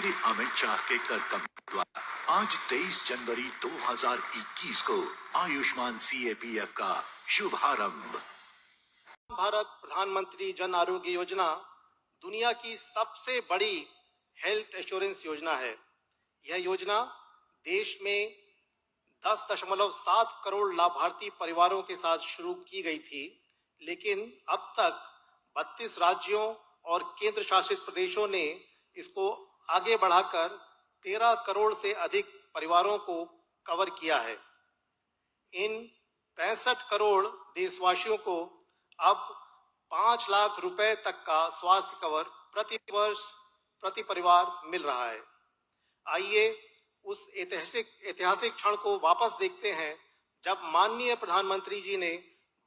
श्री अमित शाह के कर्तव्य द्वारा आज 23 जनवरी 2021 को आयुष्मान CAPF का शुभारंभ। भारत प्रधानमंत्री जन आरोग्य योजना दुनिया की सबसे बड़ी हेल्थ एश्योरेंस योजना है। यह योजना देश में 10.7 करोड़ लाभार्थी परिवारों के साथ शुरू की गई थी, लेकिन अब तक 32 राज्यों और केंद्र शासित प्रदेशों ने इसको आगे बढ़ाकर 13 करोड़ से अधिक परिवारों को कवर किया है। इन 65 करोड़ देशवासियों को अब 5 लाख रुपए तक का स्वास्थ्य कवर प्रति वर्ष प्रति परिवार मिल रहा है। आइए उस ऐतिहासिक क्षण को वापस देखते हैं जब माननीय प्रधानमंत्री जी ने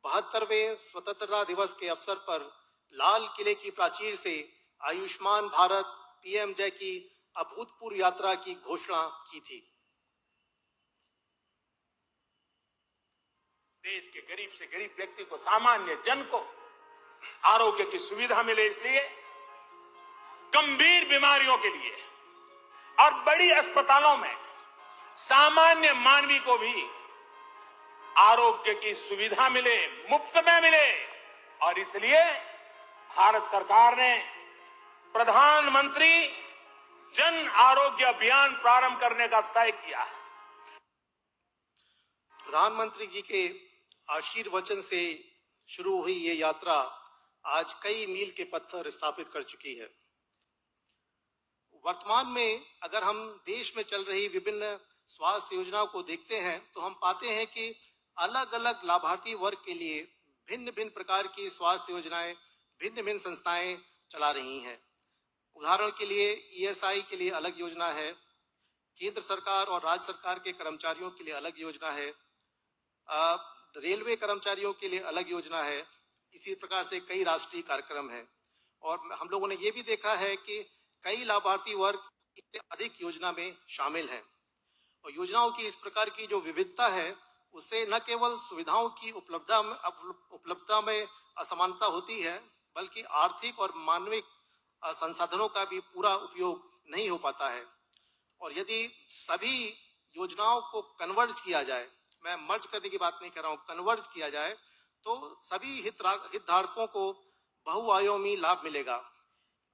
72वें स्वतंत्रता दिवस के अवसर पर लाल किले की प्राचीर से आयुष्मान भारत PM जय की अभूतपूर्व यात्रा की घोषणा की थी। देश के गरीब से गरीब व्यक्ति को, सामान्य जन को आरोग्य की सुविधा मिले, इसलिए गंभीर बीमारियों के लिए और बड़ी अस्पतालों में सामान्य मानवी को भी आरोग्य की सुविधा मिले, मुफ्त में मिले। और इसलिए भारत सरकार ने प्रधानमंत्री जन आरोग्य अभियान प्रारंभ करने का तय किया। प्रधानमंत्री जी के आशीर्वचन से शुरू हुई ये यात्रा आज कई मील के पत्थर स्थापित कर चुकी है। वर्तमान में अगर हम देश में चल रही विभिन्न स्वास्थ्य योजनाओं को देखते हैं तो हम पाते हैं कि अलग अलग लाभार्थी वर्ग के लिए भिन्न भिन्न प्रकार की स्वास्थ्य योजनाएं भिन्न भिन्न संस्थाएं चला रही हैं। उदाहरण के लिए ESI के लिए अलग योजना है, केंद्र सरकार और राज्य सरकार के कर्मचारियों के लिए अलग योजना है, रेलवे कर्मचारियों के लिए अलग योजना है। इसी प्रकार से कई राष्ट्रीय कार्यक्रम हैं और हम लोगों ने ये भी देखा है कि कई लाभार्थी वर्ग इससे अधिक योजना में शामिल हैं। और योजनाओं की इस प्रकार की जो विविधता है उससे न केवल सुविधाओं की उपलब्धता में असमानता होती है, बल्कि आर्थिक और मानविक संसाधनों का भी पूरा उपयोग नहीं हो पाता है। और यदि सभी योजनाओं को कन्वर्ज किया जाए, मैं मर्ज करने की बात नहीं कर रहा हूँ, कन्वर्ज किया जाए तो सभी हितधारकों को बहुआयामी लाभ मिलेगा।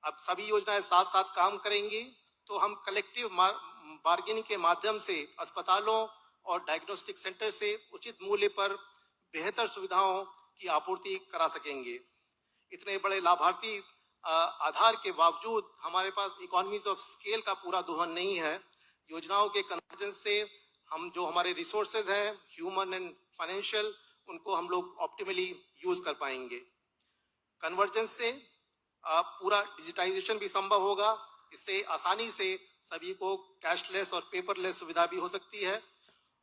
अब सभी योजनाएं साथ साथ काम करेंगी तो हम कलेक्टिव बार्गेनिंग के माध्यम से अस्पतालों और डायग्नोस्टिक सेंटर से उचित मूल्य पर बेहतर सुविधाओं की आपूर्ति करा सकेंगे। इतने बड़े लाभार्थी आधार के बावजूद हमारे पास इकोनॉमीज ऑफ स्केल का पूरा दोहन नहीं है। योजनाओं के कन्वर्जेंस से हम जो हमारे रिसोर्सेज हैं, ह्यूमन एंड फाइनेंशियल, उनको हम लोग ऑप्टिमली यूज कर पाएंगे। कन्वर्जेंस से पूरा डिजिटाइजेशन भी संभव होगा। इससे आसानी से सभी को कैशलेस और पेपरलेस सुविधा भी हो सकती है।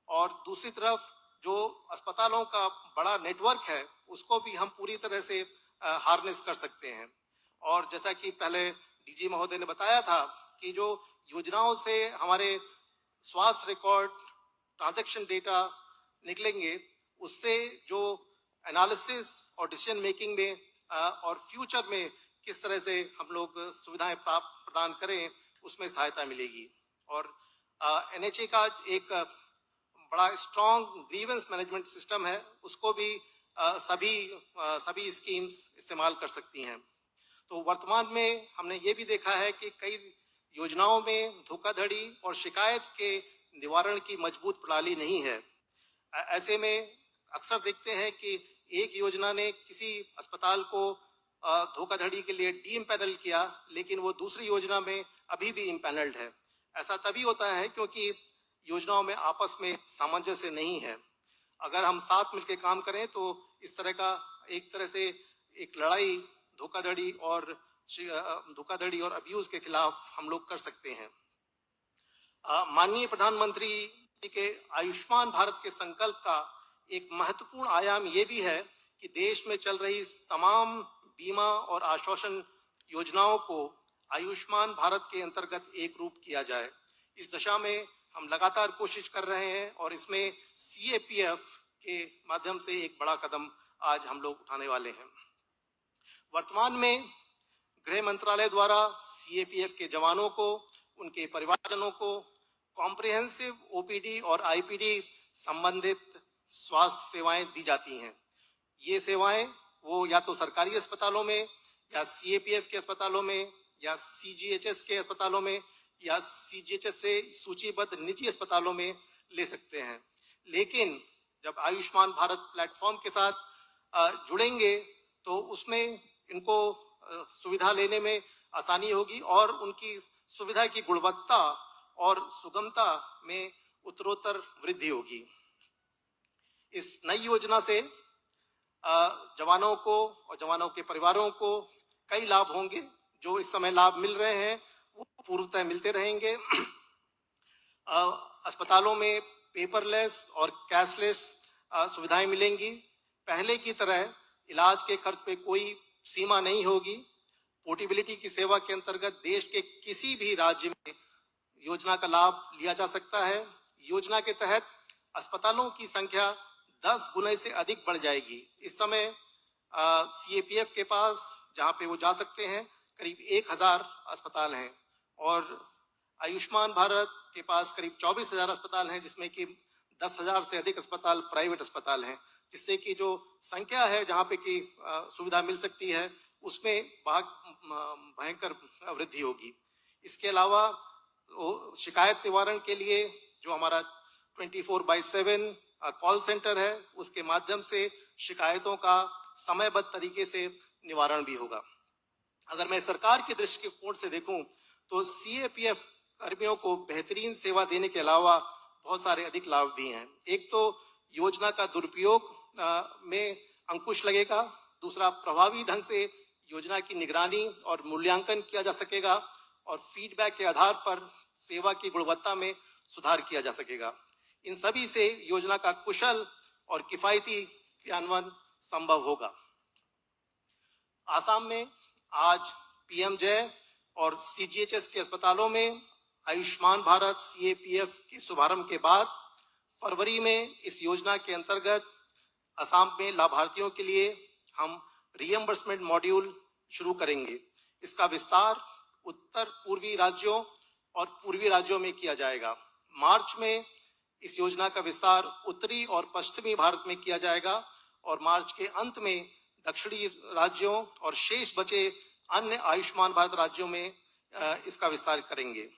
और दूसरी तरफ जो अस्पतालों का बड़ा नेटवर्क है उसको भी हम पूरी तरह से हार्नेस कर सकते हैं। और जैसा कि पहले DG महोदय ने बताया था कि जो योजनाओं से हमारे स्वास्थ्य रिकॉर्ड, ट्रांजैक्शन डेटा निकलेंगे, उससे जो एनालिसिस और डिसीजन मेकिंग में और फ्यूचर में किस तरह से हम लोग सुविधाएं प्रदान करें, उसमें सहायता मिलेगी। और NHA का एक बड़ा स्ट्रॉन्ग ग्रीवेंस मैनेजमेंट सिस्टम है, उसको भी सभी स्कीम्स इस्तेमाल कर सकती हैं। तो वर्तमान में हमने ये भी देखा है कि कई योजनाओं में धोखाधड़ी और शिकायत के निवारण की मजबूत प्रणाली नहीं है। ऐसे में अक्सर देखते हैं कि एक योजना ने किसी अस्पताल को धोखाधड़ी के लिए डी-इम्पैनल किया, लेकिन वो दूसरी योजना में अभी भी इम्पैनल्ड है। ऐसा तभी होता है क्योंकि योजनाओं में आपस में सामंजस्य नहीं है। अगर हम साथ मिलकर काम करें तो इस तरह का एक तरह से एक लड़ाई धोखाधड़ी और अब्यूज के खिलाफ हम लोग कर सकते हैं। माननीय प्रधानमंत्री जी के आयुष्मान भारत के संकल्प का एक महत्वपूर्ण आयाम ये भी है कि देश में चल रही तमाम बीमा और आश्वासन योजनाओं को आयुष्मान भारत के अंतर्गत एक रूप किया जाए। इस दिशा में हम लगातार कोशिश कर रहे हैं और इसमें CAPF के माध्यम से एक बड़ा कदम आज हम लोग उठाने वाले हैं। वर्तमान में गृह मंत्रालय द्वारा CAPF के जवानों को उनके परिवारजनों को कॉम्प्रिहेंसिव ओपीडी और आईपीडी संबंधित स्वास्थ्य सेवाएं दी जाती हैं। ये सेवाएं वो या तो सरकारी अस्पतालों में या सीएपीएफ के अस्पतालों में या सीजीएचएस के अस्पतालों में या सीजीएचएस से सूचीबद्ध निजी अस्पतालों में ले सकते हैं। लेकिन जब आयुष्मान भारत प्लेटफॉर्म के साथ जुड़ेंगे तो उसमें इनको सुविधा लेने में आसानी होगी और उनकी सुविधा की गुणवत्ता और सुगमता में उत्तरोत्तर वृद्धि होगी। इस नई योजना से जवानों को और जवानों के परिवारों को कई लाभ होंगे। जो इस समय लाभ मिल रहे हैं वो पूर्णतः मिलते रहेंगे। अस्पतालों में पेपरलेस और कैशलेस सुविधाएं मिलेंगी। पहले की तरह इलाज के खर्च पे कोई सीमा नहीं होगी। पोर्टेबिलिटी की सेवा के अंतर्गत देश के किसी भी राज्य में योजना का लाभ लिया जा सकता है। योजना के तहत अस्पतालों की संख्या 10 गुने से अधिक बढ़ जाएगी। इस समय सीएपीएफ के पास जहां पे वो जा सकते हैं करीब 1000 अस्पताल हैं और आयुष्मान भारत के पास करीब 24,000 अस्पताल हैं, जिसमें कि 10,000 से अधिक अस्पताल प्राइवेट अस्पताल हैं, जिससे कि जो संख्या है जहां पे की सुविधा मिल सकती है उसमें भयंकर वृद्धि होगी। इसके अलावा शिकायत निवारण के लिए जो हमारा 24/7 कॉल सेंटर है उसके माध्यम से शिकायतों का समयबद्ध तरीके से निवारण भी होगा। अगर मैं सरकार के दृष्टिकोण से देखूं तो सीएपीएफ कर्मियों को बेहतरीन सेवा देने के अलावा बहुत सारे अधिक लाभ भी हैं। एक तो योजना का दुरुपयोग में अंकुश लगेगा। दूसरा, प्रभावी ढंग से योजना की निगरानी और मूल्यांकन किया जा सकेगा और फीडबैक के आधार पर सेवा की गुणवत्ता में सुधार किया जा सकेगा। इन सभी से योजना का कुशल और किफायती क्रियान्वयन संभव होगा। आसाम में आज पीएमजे और सीजीएचएस के अस्पतालों में आयुष्मान भारत सीएपीएफ के शुभारंभ के बाद फरवरी में इस योजना के अंतर्गत असम में लाभार्थियों के लिए हम रिएम्बर्समेंट मॉड्यूल शुरू करेंगे। इसका विस्तार उत्तर पूर्वी राज्यों और पूर्वी राज्यों में किया जाएगा। मार्च में इस योजना का विस्तार उत्तरी और पश्चिमी भारत में किया जाएगा और मार्च के अंत में दक्षिणी राज्यों और शेष बचे अन्य आयुष्मान भारत राज्यों में इसका विस्तार करेंगे।